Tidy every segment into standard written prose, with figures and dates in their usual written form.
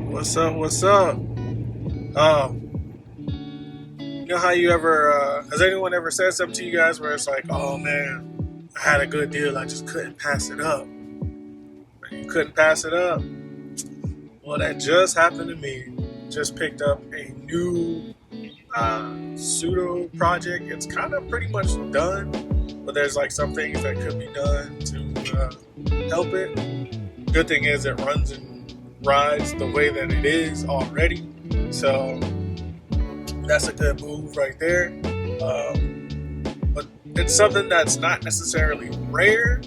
What's up? What's up? You know how you ever, has anyone ever said something to you guys where it's like, oh man, I had a good deal, I just couldn't pass it up. You couldn't pass it up? Well, that just happened to me. Just picked up a new pseudo project. It's kind of pretty much done, but there's like some things that could be done to help it. Good thing is it runs and rides the way that it is already. So that's a good move right there. But it's something that's not necessarily rare,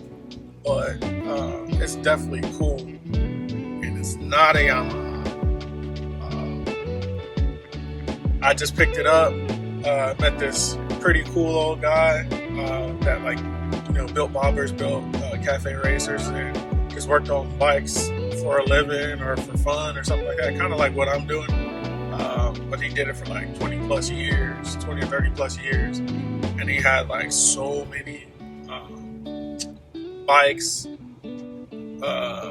but it's definitely cool. And it's not a Yamaha. I just picked it up. Met this pretty cool old guy that built bobbers, built cafe racers, and just worked on bikes for a living or for fun or something like that. Kind of like what I'm doing. But he did it for like 20 or 30 plus years. And he had like so many bikes,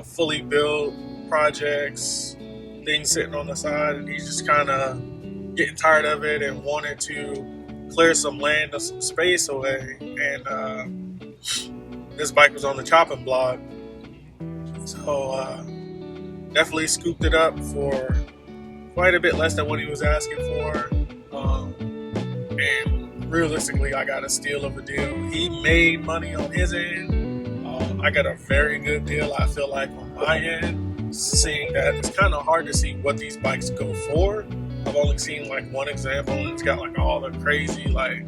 fully built projects, things sitting on the side. And he's just kind of getting tired of it and wanted to clear some land or some space away. And this bike was on the chopping block. So definitely scooped it up for quite a bit less than what he was asking for. And realistically, I got a steal of a deal. He made money on his end. I got a very good deal, I feel like, on my end. Seeing that it's kind of hard to see what these bikes go for. I've only seen like one example, and it's got like all the crazy like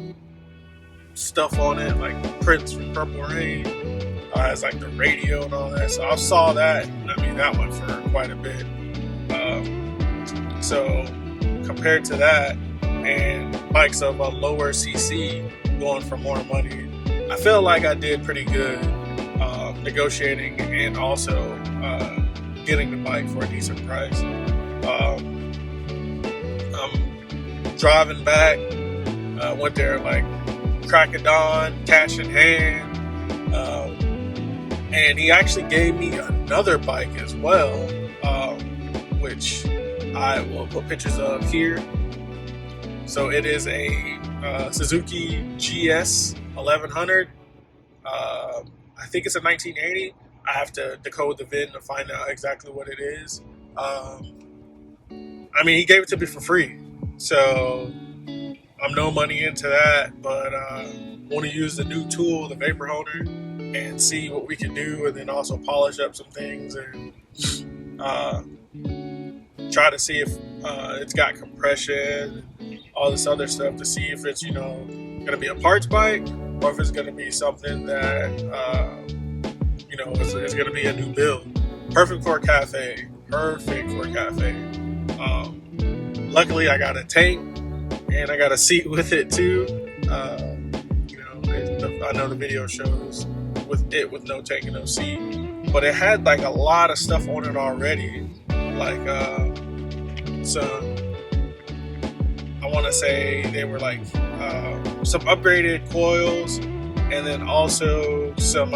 stuff on it, like prints from Purple Rain. It's like the radio and all that. So I saw that. That went for quite a bit. So compared to that and bikes of a lower CC going for more money, I feel like I did pretty good negotiating and also getting the bike for a decent price. I'm driving back. Went there like crack of dawn, cash in hand. And he actually gave me another bike as well, which I will put pictures of here. So it is a Suzuki GS 1100. I think it's a 1980. I have to decode the VIN to find out exactly what it is. He gave it to me for free. So I'm no money into that, but want to use the new tool, the vapor holder, and see what we can do, and then also polish up some things and try to see if it's got compression, all this other stuff, to see if it's going to be a parts bike or if it's going to be something that is going to be a new build. Perfect for a cafe. Luckily, I got a tank and I got a seat with it too. I know the video shows with no tank and no seat, but it had like a lot of stuff on it already, like I want to say they were like some upgraded coils, and then also some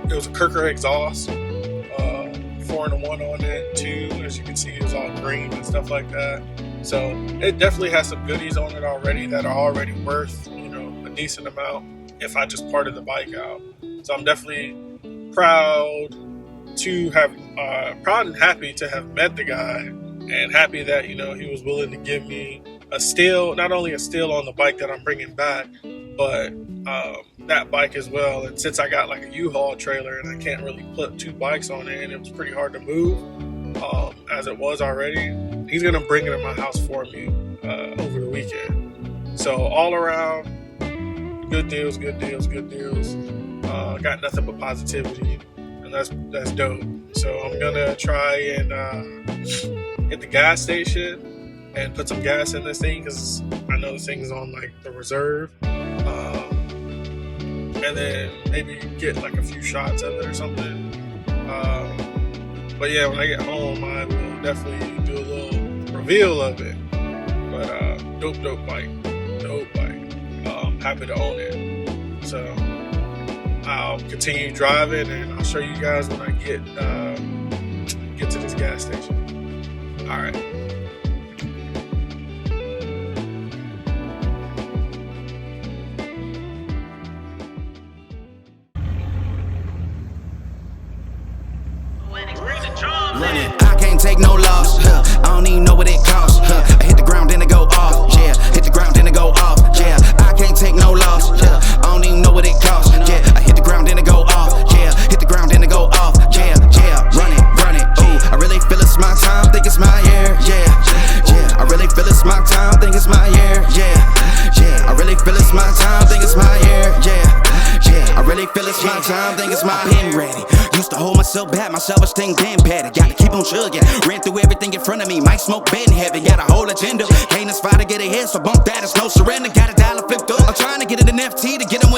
it was a Kirker exhaust, 4-in-1 on it too. As you can see, it was all green and stuff like that. So it definitely has some goodies on it already that are already worth a decent amount if I just parted the bike out. So I'm definitely proud and happy to have met the guy, and happy that he was willing to give me a steal, not only a steal on the bike that I'm bringing back, but that bike as well. And since I got like a U-Haul trailer and I can't really put two bikes on it, and it was pretty hard to move as it was already, he's gonna bring it in my house for me over the weekend. So all around, good deals. Got nothing but positivity, and that's dope. So I'm gonna try and hit the gas station and put some gas in this thing, because I know this thing is on like the reserve, and then maybe get like a few shots of it or something. But yeah, when I get home, I will definitely do a little reveal of it. But dope bike. Happy to own it. So I'll continue driving, and I'll show you guys when I get to this gas station. All right. Running, I can't take no loss. I don't even know what it costs. I hit the ground then it go off. Yeah, hit the ground then it go off. Yeah, I can't take no loss. I don't even know what it costs. Yeah, I hit the ground then it go off. Yeah, hit the ground then it go off. Yeah, run it. Ooh, I really feel it's my time. Think it's my year. Yeah, I really feel it's my time. Think it's my year. Yeah, I really feel it's my time. Think it's my year. Yeah, I really feel it's my time. Think it's my pen ready. Used to hold myself back, my self-esteem damn bad. Gotta keep on chugging. Ran through everything in front of me. Might smoke bed in heaven. Got a whole agenda. Can't aspire to get ahead, so bump that. It's no surrender. Got a dollar flipped up. I'm trying to get it an FT to get on